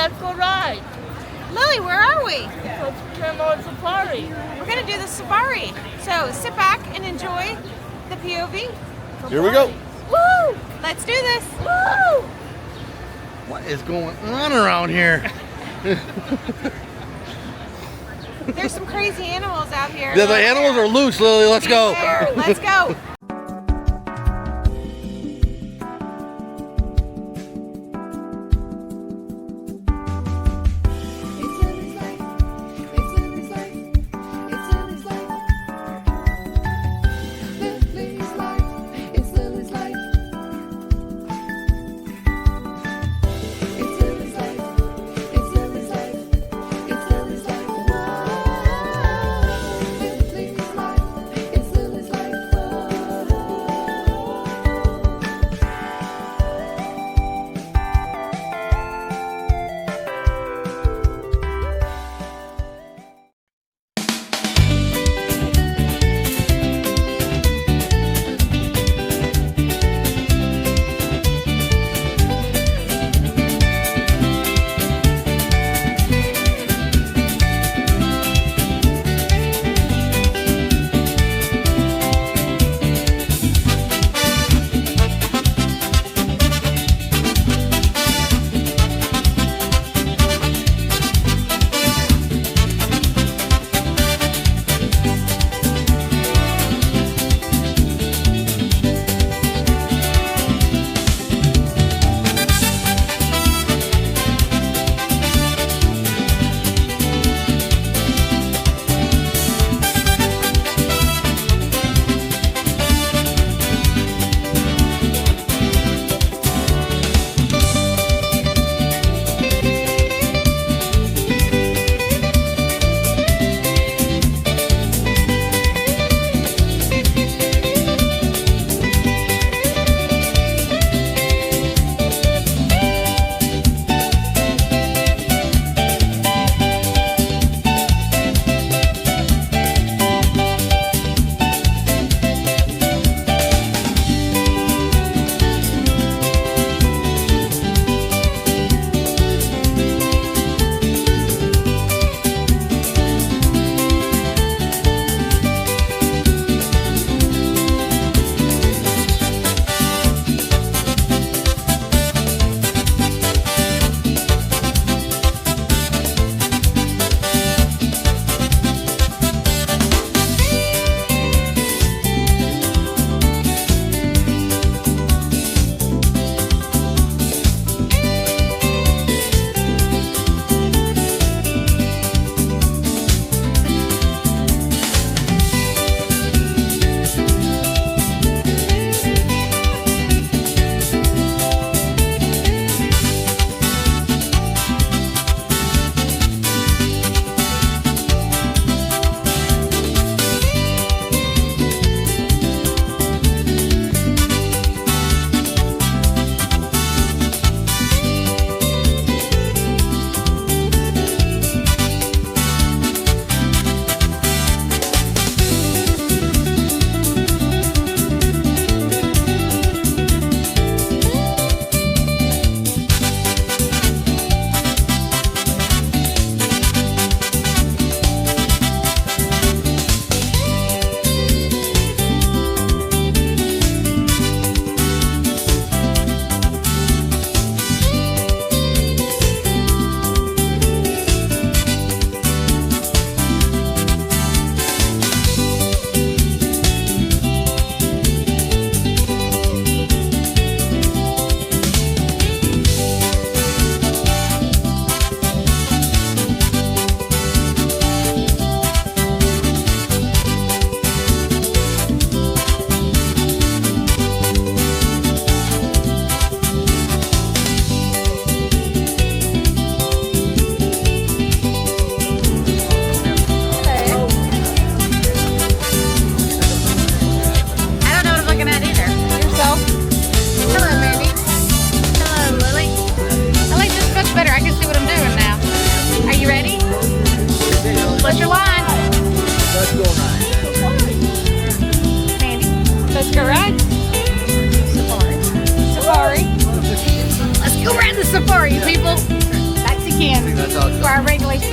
let's go ride. Lily, where are we? Let's Kilimanjaro Safari. We're gonna do the safari. So sit back and enjoy the POV. Here we go. Woo! Let's do this. Woo! What is going on around here? There's some crazy animals out here. Yeah, the animals are loose, Lily. Let's go. Let's go.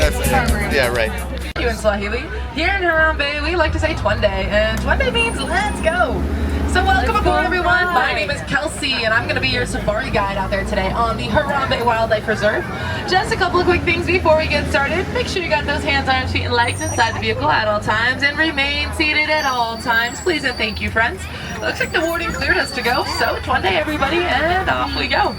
Yeah, right. Thank you in Swahili. Here in Harambe, we like to say Twende, and Twende means let's go. So welcome aboard, everyone. My name is Kelsey, and I'm going to be your safari guide out there today on the Harambe Wildlife Reserve. Just a couple of quick things before we get started. Make sure you got those hands, arms, feet, and legs inside the vehicle at all times, and remain seated at all times. Please and thank you, friends. Looks like the warden cleared us to go, so Twende, everybody, and off we go.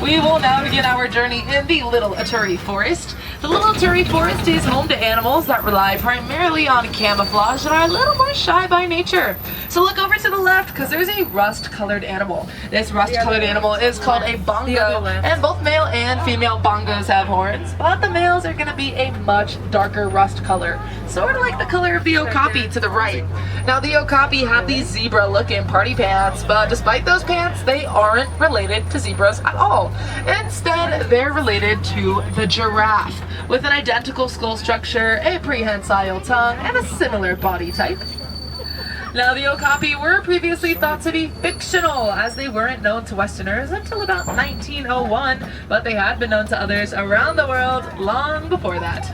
We will now begin our journey in the Little Aturi Forest. The Little Aturi Forest is home to animals that rely primarily on camouflage and are a little more shy by nature. So look over to the left because there's a rust-colored animal. This rust-colored animal is called a bongo, and both male and female bongos have horns, but the males are going to be a much darker rust color, sort of like the color of the okapi to the right. Now the okapi have these zebra-looking party pants, but despite those pants, they aren't related to zebras at all. Instead, they're related to the giraffe, with an identical skull structure, a prehensile tongue, and a similar body type. Now, the okapi were previously thought to be fictional, as they weren't known to Westerners until about 1901, but they had been known to others around the world long before that.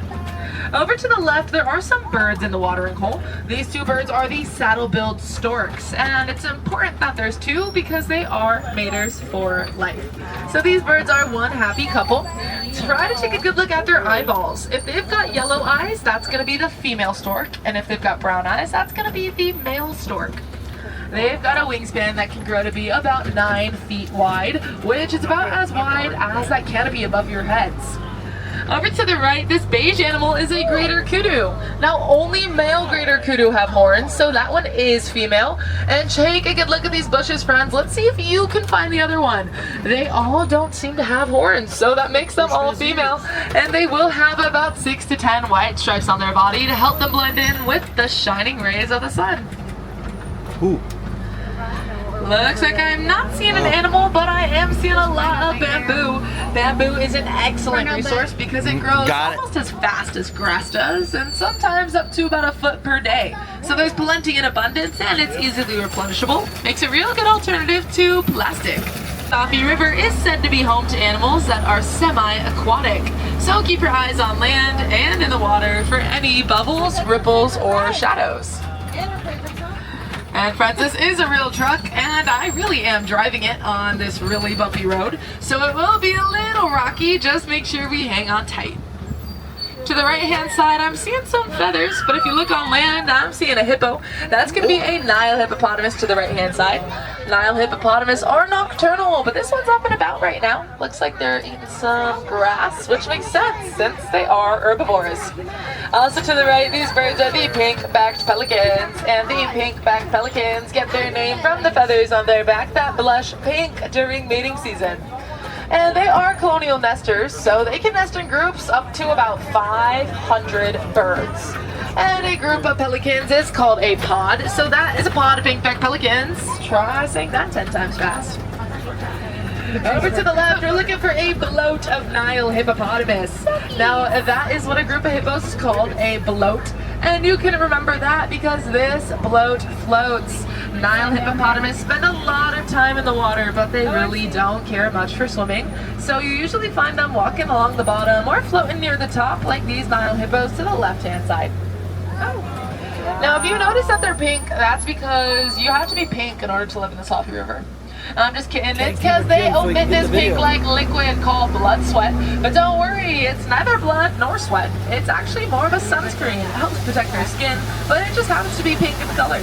Over to the left, there are some birds in the watering hole. These two birds are the saddle-billed storks, and it's important that there's two because they are maters for life. So these birds are one happy couple. Try to take a good look at their eyeballs. If they've got yellow eyes, that's going to be the female stork, and if they've got brown eyes, that's going to be the male stork. They've got a wingspan that can grow to be about 9 feet wide, which is about as wide as that canopy above your heads. Over to the right, this beige animal is a greater kudu. Now, only male greater kudu have horns, so that one is female. And take a good look at these bushes, friends. Let's see if you can find the other one. They all don't seem to have horns, so that makes them all female. And they will have about 6 to 10 white stripes on their body to help them blend in with the shining rays of the sun. Ooh. Looks like I'm not seeing an animal, but I am seeing a lot of bamboo. Bamboo is an excellent resource because it grows almost as fast as grass does, and sometimes up to about a foot per day. So there's plenty in abundance, and it's easily replenishable. Makes a real good alternative to plastic. Coffee River is said to be home to animals that are semi-aquatic. So keep your eyes on land and in the water for any bubbles, ripples, or shadows. And friends, this is a real truck, and I really am driving it on this really bumpy road, so it will be a little rocky. Just make sure we hang on tight. To the right-hand side, I'm seeing some feathers, but if you look on land, I'm seeing a hippo. That's going to be a Nile hippopotamus to the right-hand side. Nile hippopotamus are nocturnal, but this one's up and about right now. Looks like they're eating some grass, which makes sense since they are herbivores. Also to the right, these birds are the pink-backed pelicans, and the pink-backed pelicans get their name from the feathers on their back that blush pink during mating season. And they are colonial nesters, so they can nest in groups up to about 500 birds. And a group of pelicans is called a pod, so that is a pod of pink-backed pelicans. Try saying that 10 times fast. Over to the left, we're looking for a bloat of Nile hippopotamus. Now, that is what a group of hippos is called, a bloat. And you can remember that because this bloat floats. Nile hippopotamus spend a lot of time in the water, but they really don't care much for swimming. So you usually find them walking along the bottom or floating near the top like these Nile hippos to the left-hand side. Now, if you notice that they're pink, that's because you have to be pink in order to live in the Safi River. I'm just kidding. It's because they omit this pink-like liquid called blood sweat. But don't worry, it's neither blood nor sweat. It's actually more of a sunscreen. It helps protect their skin, but it just happens to be pink in color.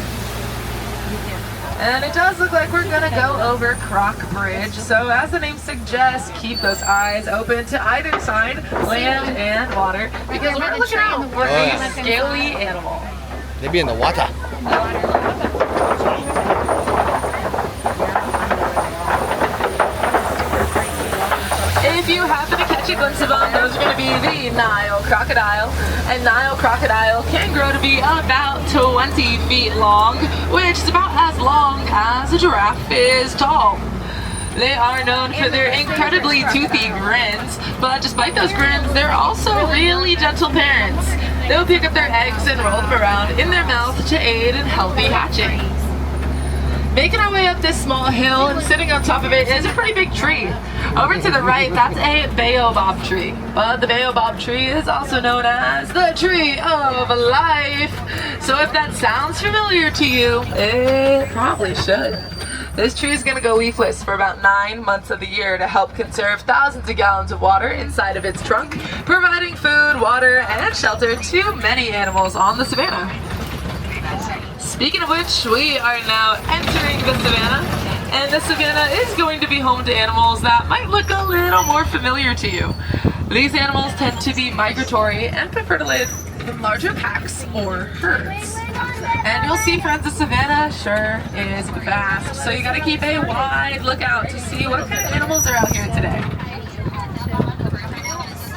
And it does look like we're gonna go over Croc Bridge. So as the name suggests, keep those eyes open to either side, land and water, because we're looking out for a scaly animal. They be in the water. If you happen to catch a glimpse of them, those are going to be the Nile crocodile. And Nile crocodile can grow to be about 20 feet long, which is about as long as a giraffe is tall. They are known for their incredibly toothy grins, but despite those grins, they're also really gentle parents. They'll pick up their eggs and roll them around in their mouth to aid in healthy hatching. Making our way up this small hill and sitting on top of it is a pretty big tree. Over to the right, that's a baobab tree. But the baobab tree is also known as the tree of life. So if that sounds familiar to you, it probably should. This tree is going to go leafless for about 9 months of the year to help conserve thousands of gallons of water inside of its trunk, providing food, water, and shelter to many animals on the savanna. Speaking of which, we are now entering the savanna, and the savanna is going to be home to animals that might look a little more familiar to you. These animals tend to be migratory and prefer to live in larger packs or herds. And you'll see, friends, the savanna sure is vast, so you gotta keep a wide lookout to see what kind of animals are out here today.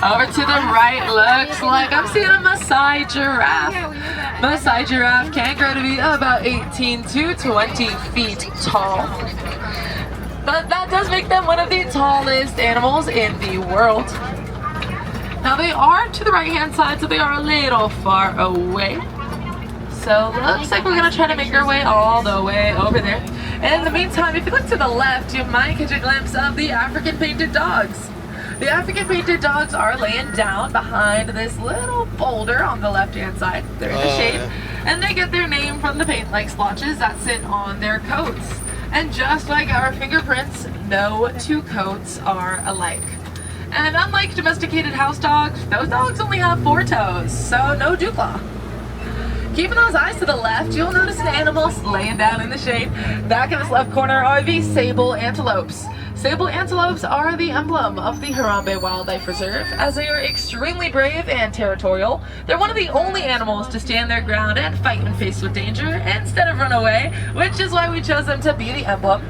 Over to the right, looks like I'm seeing a Maasai giraffe. Maasai giraffe can grow to be about 18 to 20 feet tall. But that does make them one of the tallest animals in the world. Now they are to the right hand side, so they are a little far away. So looks like we're gonna try to make our way all the way over there. In the meantime, if you look to the left, you might catch a glimpse of the African painted dogs. The African painted dogs are laying down behind this little boulder on the left-hand side. They're in the shade, and they get their name from the paint-like splotches that sit on their coats. And just like our fingerprints, no two coats are alike. And unlike domesticated house dogs, those dogs only have 4 toes, so no dew claw. Keeping those eyes to the left, you'll notice an animal laying down in the shade. Back in this left corner are the sable antelopes. Sable antelopes are the emblem of the Harambe Wildlife Reserve, as they are extremely brave and territorial. They're one of the only animals to stand their ground and fight when faced with danger instead of run away, which is why we chose them to be the emblem.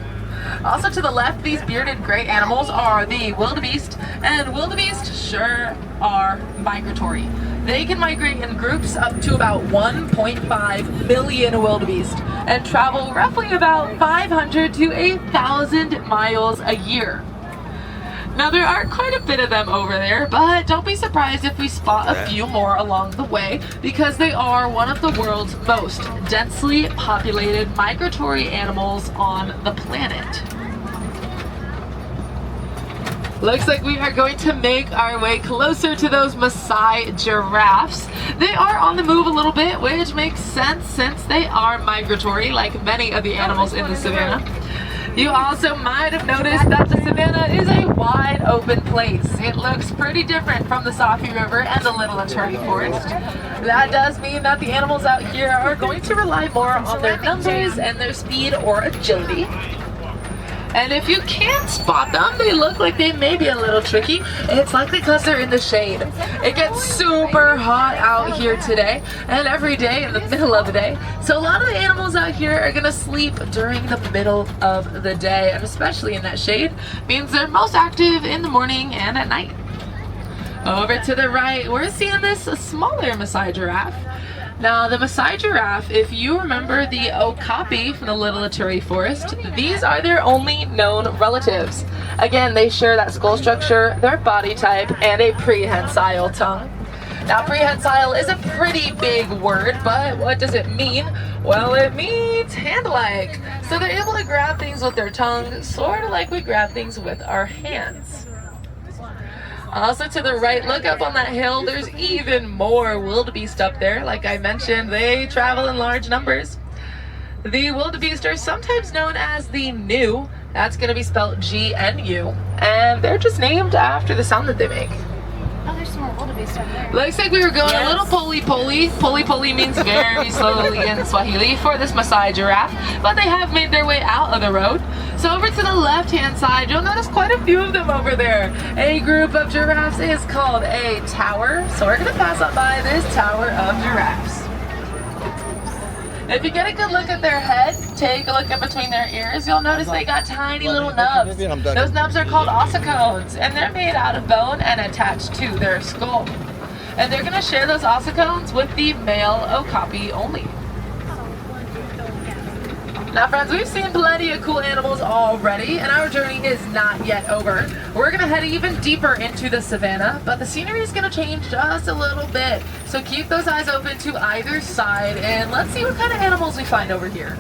Also to the left, these bearded gray animals are the wildebeest, and wildebeest sure are migratory. They can migrate in groups up to about 1.5 million wildebeest and travel roughly about 500 to 1,000 miles a year. Now there are quite a bit of them over there, but don't be surprised if we spot a few more along the way, because they are one of the world's most densely populated migratory animals on the planet. Looks like we are going to make our way closer to those Maasai giraffes. They are on the move a little bit, which makes sense since they are migratory, like many of the animals in the savanna. You also might have noticed that the savanna is a wide open place. It looks pretty different from the Safi River and the Little Eternity Forest. That does mean that the animals out here are going to rely more on their numbers and their speed or agility. And if you can't spot them, they look like they may be a little tricky. It's likely because they're in the shade. It gets super hot out here today and every day in the middle of the day. So a lot of the animals out here are gonna sleep during the middle of the day, and especially in that shade means they're most active in the morning and at night. Over to the right, we're seeing this smaller Maasai giraffe. Now the Maasai giraffe, if you remember the okapi from the Little Eternity Forest, these are their only known relatives. Again, they share that skull structure, their body type, and a prehensile tongue. Now prehensile is a pretty big word, but what does it mean? Well, it means hand-like. So they're able to grab things with their tongue, sort of like we grab things with our hands. Also to the right, look up on that hill, there's even more wildebeest up there. Like I mentioned, they travel in large numbers. The wildebeest are sometimes known as the Gnu. That's going to be spelled G-N-U. And they're just named after the sound that they make. Oh, there's some more wildebeest over there. Looks like we were going a little poli-poli. Poli-poli means very slowly in Swahili for this Maasai giraffe, but they have made their way out of the road. So over to the left-hand side, you'll notice quite a few of them over there. A group of giraffes is called a tower, so we're going to pass on by this tower of giraffes. If you get a good look at their head, take a look in between their ears, you'll notice they got tiny little nubs. Those nubs are called ossicones, and they're made out of bone and attached to their skull. And they're going to share those ossicones with the male okapi only. Now friends, we've seen plenty of cool animals already, and our journey is not yet over. We're going to head even deeper into the savanna, but the scenery is going to change just a little bit. So keep those eyes open to either side, and let's see what kind of animals we find over here.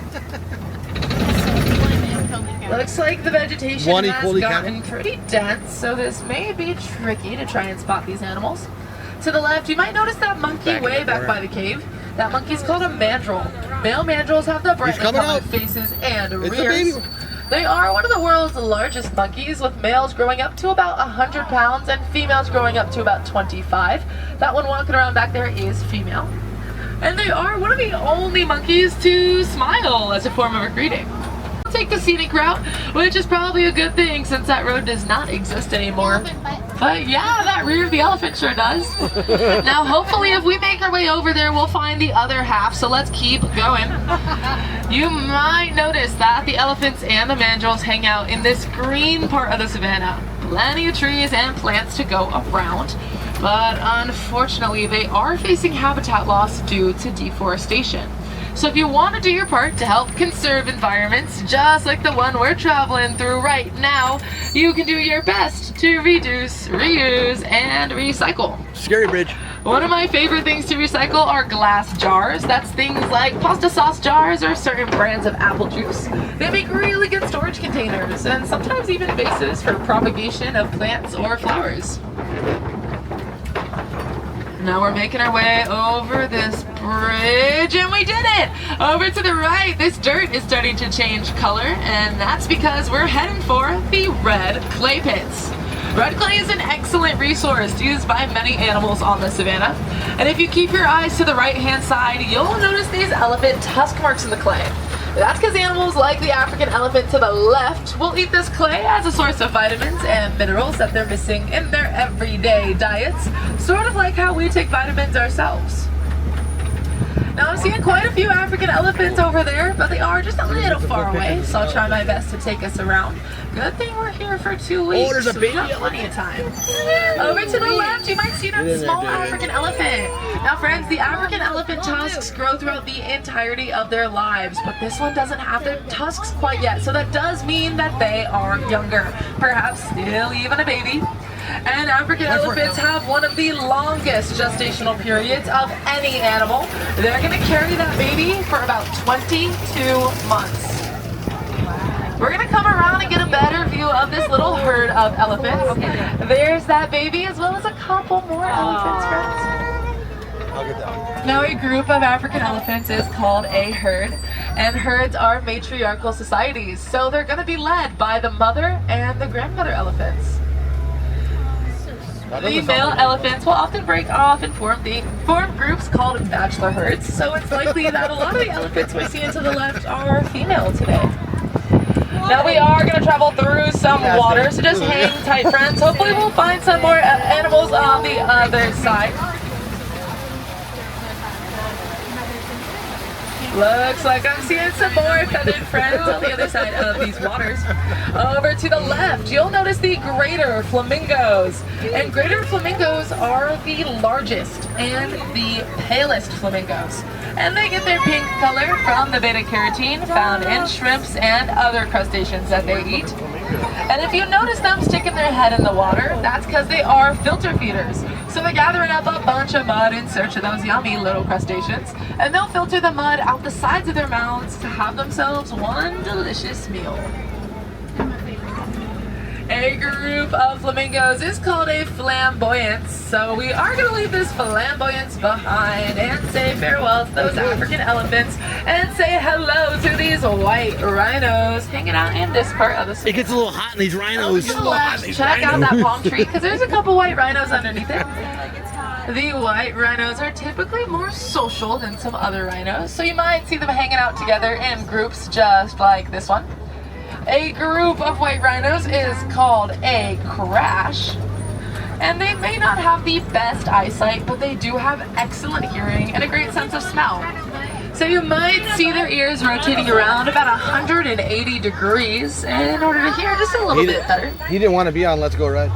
Looks like the vegetation One has equally gotten pretty dense, so this may be tricky to try and spot these animals. To the left, you might notice that monkey way back by the cave. That monkey's called a mandrill. Male mandrills have the brightly colored faces and rears. They are one of the world's largest monkeys, with males growing up to about 100 pounds and females growing up to about 25. That one walking around back there is female. And they are one of the only monkeys to smile as a form of a greeting. I'll take the scenic route, which is probably a good thing since that road does not exist anymore. But yeah, that rear of the elephant sure does. Now hopefully if we make our way over there, we'll find the other half, so let's keep going. You might notice that the elephants and the mandrills hang out in this green part of the savannah. Plenty of trees and plants to go around, but unfortunately they are facing habitat loss due to deforestation. So if you want to do your part to help conserve environments, just like the one we're traveling through right now, you can do your best to reduce, reuse, and recycle. Scary bridge. One of my favorite things to recycle are glass jars. That's things like pasta sauce jars or certain brands of apple juice. They make really good storage containers and sometimes even vases for propagation of plants or flowers. Now we're making our way over this bridge, and we did it! Over to the right, this dirt is starting to change color, and that's because we're heading for the red clay pits. Red clay is an excellent resource used by many animals on the savannah. And if you keep your eyes to the right-hand side, you'll notice these elephant tusk marks in the clay. That's because animals like the African elephant to the left will eat this clay as a source of vitamins and minerals that they're missing in their everyday diets, sort of like how we take vitamins ourselves. Now I'm seeing quite a few African elephants over there, but they are just a little far away, so I'll try my best to take us around. Good thing we're here for 2 weeks, there's a so baby we have plenty of time. Over to the left, you might see that small African elephant. Now friends, the African elephant tusks grow throughout the entirety of their lives, but this one doesn't have their tusks quite yet, so that does mean that they are younger, perhaps still even a baby. And African elephants have one of the longest gestational periods of any animal. They're going to carry that baby for about 22 months. We're going to come around and get a better view of this little herd of elephants. There's that baby as well as a couple more elephants, friends. I'll get that one. Now a group of African elephants is called a herd, and herds are matriarchal societies, so they're going to be led by the mother and the grandmother elephants. The male elephants will often break off and form groups called bachelor herds, so it's likely that a lot of the elephants we see to the left are female today. Now we are going to travel through some water, so just hang tight, friends. Hopefully we'll find some more animals on the other side. Looks like I'm seeing some more feathered friends on the other side of these waters. Over to the left, you'll notice the greater flamingos. And greater flamingos are the largest and the palest flamingos. And they get their pink color from the beta-carotene found in shrimps and other crustaceans that they eat. And if you notice them sticking their head in the water, that's because they are filter feeders. So they're gathering up a bunch of mud in search of those yummy little crustaceans, and they'll filter the mud out the sides of their mouths to have themselves one delicious meal. A group of flamingos is called a flamboyance, so we are going to leave this flamboyance behind and say farewell to those African elephants and say hello to these white rhinos hanging out in this part of the city. It gets a little hot in these rhinos. Check out that palm tree because there's a couple white rhinos underneath it. The white rhinos are typically more social than some other rhinos, so you might see them hanging out together in groups just like this one. A group of white rhinos is called a crash, and they may not have the best eyesight, but they do have excellent hearing and a great sense of smell. So you might see their ears rotating around about 180 degrees in order to hear just a little bit better. He didn't want to be on Let's Go Ride.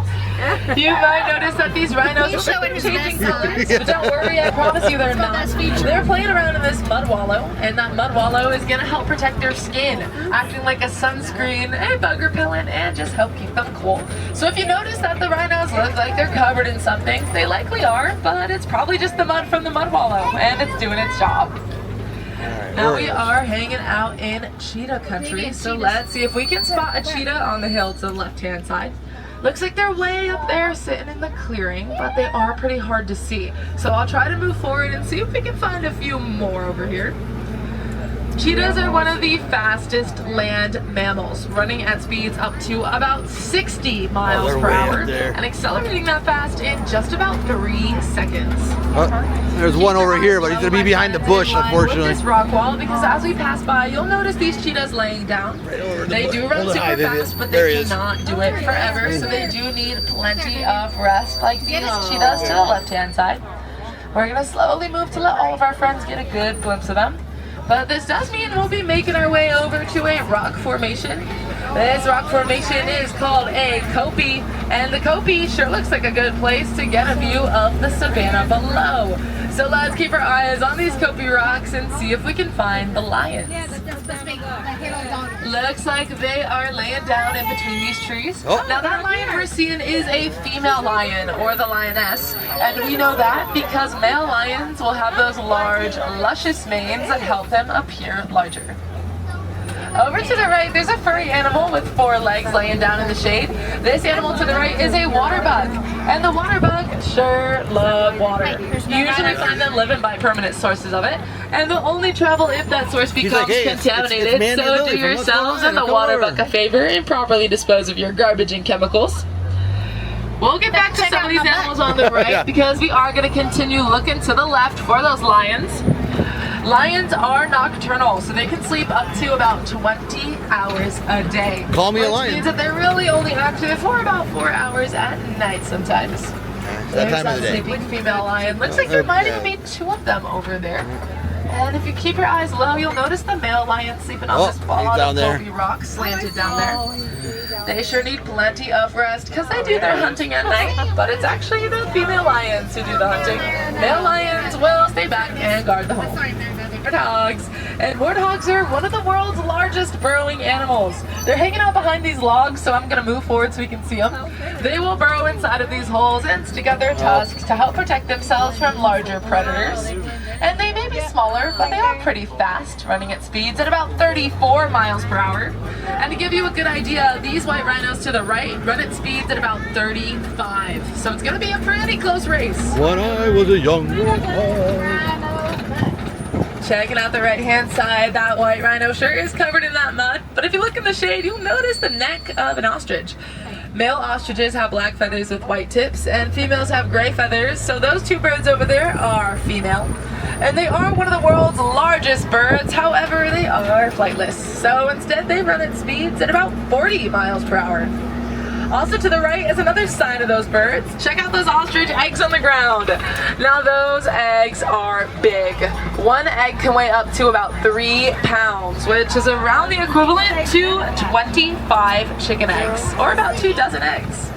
You might notice that these rhinos are changing colors, but don't worry, I promise you they're not. They're playing around in this mud wallow, and that mud wallow is going to help protect their skin, acting like a sunscreen, a bug repellent, and just help keep them cool. So if you notice that the rhinos look like they're covered in something, they likely are, but it's probably just the mud from the mud wallow, and it's doing its job. Now we are hanging out in cheetah country, so let's see if we can spot a cheetah on the hill to the left-hand side. Looks like they're way up there sitting in the clearing, but they are pretty hard to see. So I'll try to move forward and see if we can find a few more over here. Cheetahs are one of the fastest land mammals, running at speeds up to about 60 miles per hour and accelerating that fast in just about 3 seconds. There's one over here, but he's going to be behind the bush, unfortunately. With this rock wall, because as we pass by, you'll notice these cheetahs laying down. They do run super fast, but they cannot do it forever, so they do need plenty of rest, like these cheetahs to the left-hand side. We're going to slowly move to let all of our friends get a good glimpse of them. But this does mean we'll be making our way over to a rock formation. This rock formation is called a kopie, and the kopie sure looks like a good place to get a view of the savannah below. So let's keep our eyes on these kopie rocks and see if we can find the lions. Looks like they are laying down in between these trees. Now that lion we're seeing is a female lion, or the lioness, and we know that because male lions will have those large, luscious manes that help them appear larger. Over to the right, there's a furry animal with 4 legs laying down in the shade. This animal to the right is a water bug, and the water bug sure love water. You usually find them living by permanent sources of it, and they'll only travel if that source becomes contaminated. So do yourselves and the water bug a favor and properly dispose of your garbage and chemicals. We'll get back to some of these animals on the right because we are going to continue looking to the left for those lions. Lions are nocturnal, so they can sleep up to about 20 hours a day. Call me a lion. Which means that they're really only active for about 4 hours at night sometimes. That time of the day. Sleeping female lion. Looks like there might even be 2 of them over there. And if you keep your eyes low, you'll notice the male lion sleeping on this wall of kopie rock slanted down there. They sure need plenty of rest because they do their hunting at night, but it's actually the female lions who do the hunting. Male lions will stay back and guard the home. Warthogs. And warthogs are one of the world's largest burrowing animals. They're hanging out behind these logs, so I'm going to move forward so we can see them. They will burrow inside of these holes and stick out their tusks to help protect themselves from larger predators. And they may be smaller, but they are pretty fast, running at speeds at about 34 miles per hour. And to give you a good idea, these white rhinos to the right run at speeds at about 35. So it's going to be a pretty close race. When I was a young warthog. Checking out the right-hand side, that white rhino sure is covered in that mud. But if you look in the shade, you'll notice the neck of an ostrich. Male ostriches have black feathers with white tips, and females have gray feathers. So those 2 birds over there are female. And they are one of the world's largest birds, however, they are flightless. So instead, they run at speeds at about 40 miles per hour. Also to the right is another sign of those birds. Check out those ostrich eggs on the ground. Now those eggs are big. 1 egg can weigh up to about 3 pounds, which is around the equivalent to 25 chicken eggs, or about 2 dozen eggs.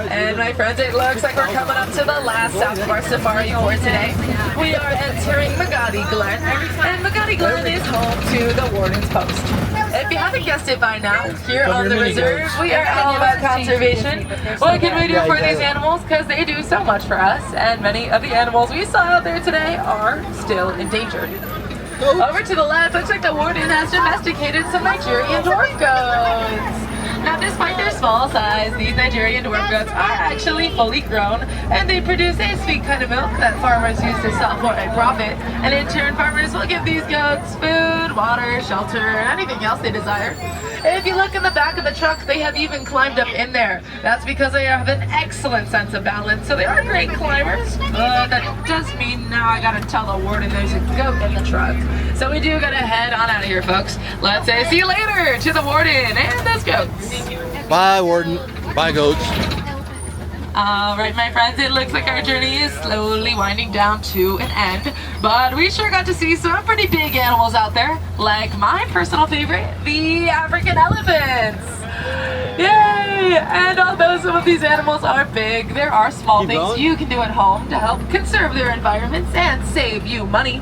And my friends, it looks like we're coming up to the last stop of our safari for today. We are entering McDevitt Glen, and McDevitt Glen is home to the Warden's Post. If you haven't guessed it by now, here on the reserve, we are all about conservation. What can we do for these animals? Because they do so much for us, and many of the animals we saw out there today are still endangered. Over to the left, looks like the Warden has domesticated some Nigerian dwarf goats. Now, despite their small size, these Nigerian dwarf goats are actually fully grown, and they produce a sweet kind of milk that farmers use to sell for a profit. And in turn, farmers will give these goats food, water, shelter, and anything else they desire. If you look in the back of the truck, they have even climbed up in there. That's because they have an excellent sense of balance, so they are great climbers. That does mean now I gotta tell the Warden there's a goat in the truck. So we do gotta head on out of here, folks. Let's say see you later to the Warden and those goats. Bye, Warden. Bye, goats. Alright, my friends, it looks like our journey is slowly winding down to an end, but we sure got to see some pretty big animals out there, like my personal favorite, the African elephants. Yay! And although some of these animals are big, there are small things you can do at home to help conserve their environments and save you money.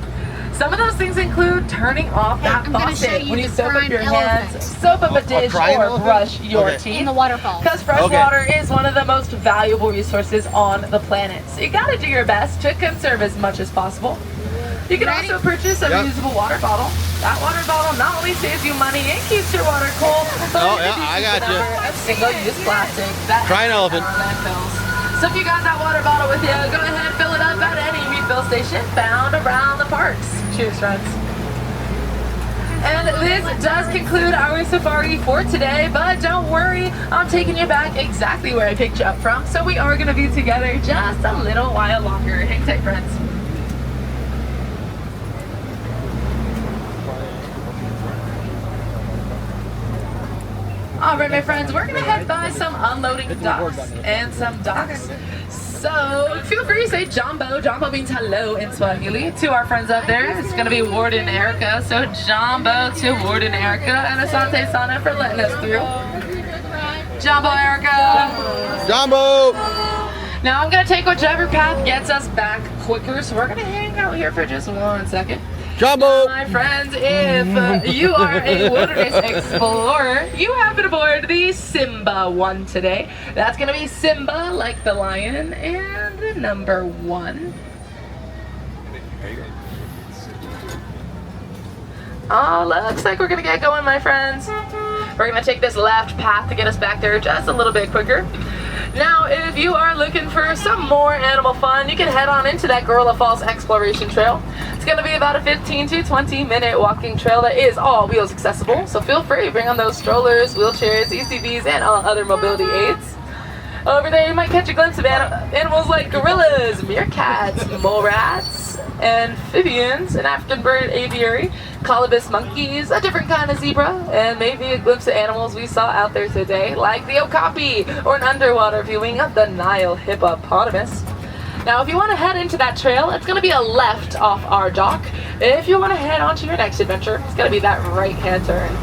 Some of those things include turning off that faucet when you soap up your hands, soap up a dish, or brush your teeth. In the waterfall. Because fresh water is one of the most valuable resources on the planet. So you gotta do your best to conserve as much as possible. You can also purchase a reusable water bottle. That water bottle not only saves you money and keeps your water cold, but I got you. Single-use plastic. Try an elephant. So if you got that water bottle with you, go ahead, fill it up at any refill station found around the parks. Cheers, friends. And this does conclude our safari for today, but don't worry, I'm taking you back exactly where I picked you up from, so we are going to be together just a little while longer. Hang tight, friends. All right, my friends, we're going to head by some unloading docks and some docks. So feel free to say Jambo. Jambo means hello in Swahili to our friends up there. It's going to be Warden Erica. So Jambo to Warden Erica and Asante Sana for letting us through. Jambo Erica. Jambo. Now I'm going to take whichever path gets us back quicker. So we're going to hang out here for just 1 second. Jambo. My friends, if you are a wilderness explorer, you happen aboard the Simba one today. That's going to be Simba, like the lion, and the number 1. Oh, looks like we're going to get going, my friends. We're going to take this left path to get us back there just a little bit quicker. Now, if you are looking for some more animal fun, you can head on into that Gorilla Falls Exploration Trail. It's going to be about a 15 to 20 minute walking trail that is all wheels accessible, so feel free to bring on those strollers, wheelchairs, ECVs, and all other mobility aids. Over there, you might catch a glimpse of animals like gorillas, meerkats, mole rats, amphibians, an African bird aviary, colobus monkeys, a different kind of zebra, and maybe a glimpse of animals we saw out there today, like the okapi, or an underwater viewing of the Nile hippopotamus. Now, if you want to head into that trail, it's going to be a left off our dock. If you want to head on to your next adventure, it's going to be that right-hand turn.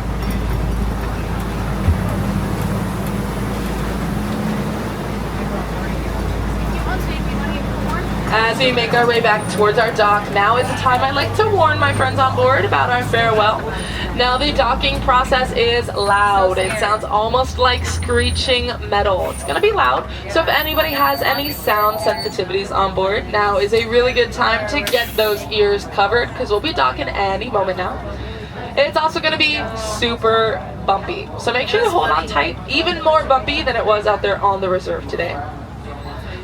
As we make our way back towards our dock, now is the time I'd like to warn my friends on board about our farewell. Now, the docking process is loud. It sounds almost like screeching metal. It's going to be loud, so if anybody has any sound sensitivities on board, now is a really good time to get those ears covered, because we'll be docking any moment now. It's also going to be super bumpy, so make sure you hold on tight, even more bumpy than it was out there on the reserve today.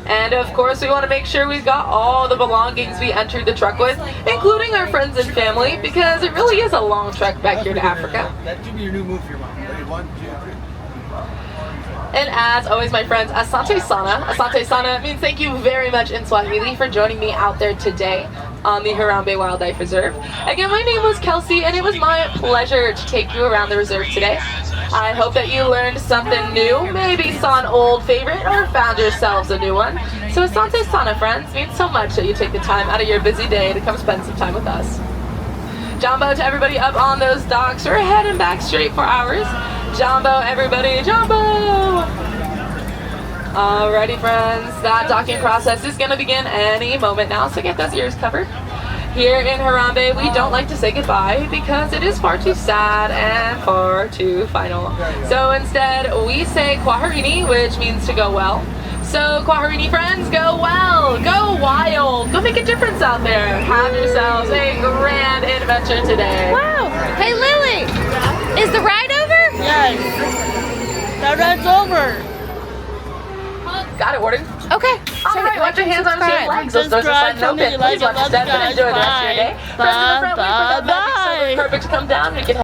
And of course, we want to make sure we've got all the belongings we entered the truck with, including our friends and family, because it really is a long trek back here to Africa. That should be your new move for your mom. Ready? 1, 2, 3. And as always, my friends, Asante Sana. Asante Sana means thank you very much in Swahili for joining me out there today on the Harambe Wildlife Reserve. Again, my name was Kelsey, and it was my pleasure to take you around the reserve today. I hope that you learned something new, maybe saw an old favorite, or found yourselves a new one. So Asante Sana, friends, means so much that you take the time out of your busy day to come spend some time with us. Jambo to everybody up on those docks. We're heading back straight for ours. Jambo, everybody, Jambo! Alrighty, friends, that docking process is going to begin any moment now, so get those ears covered. Here in Harambe, we don't like to say goodbye because it is far too sad and far too final. So instead, we say Kwaherini, which means to go well. So Kwaherini friends, go well, go wild, go make a difference out there. Have yourselves a grand adventure today. Wow. Hey, Lily, is the ride over? Yes. The ride's over. Got it, Warden. Okay. Alright, watch your hands on your legs. Those doors are sliding open. Please watch your step and enjoy the rest of your day. Friends in the front, wait for that magic silver carpet to come down. We can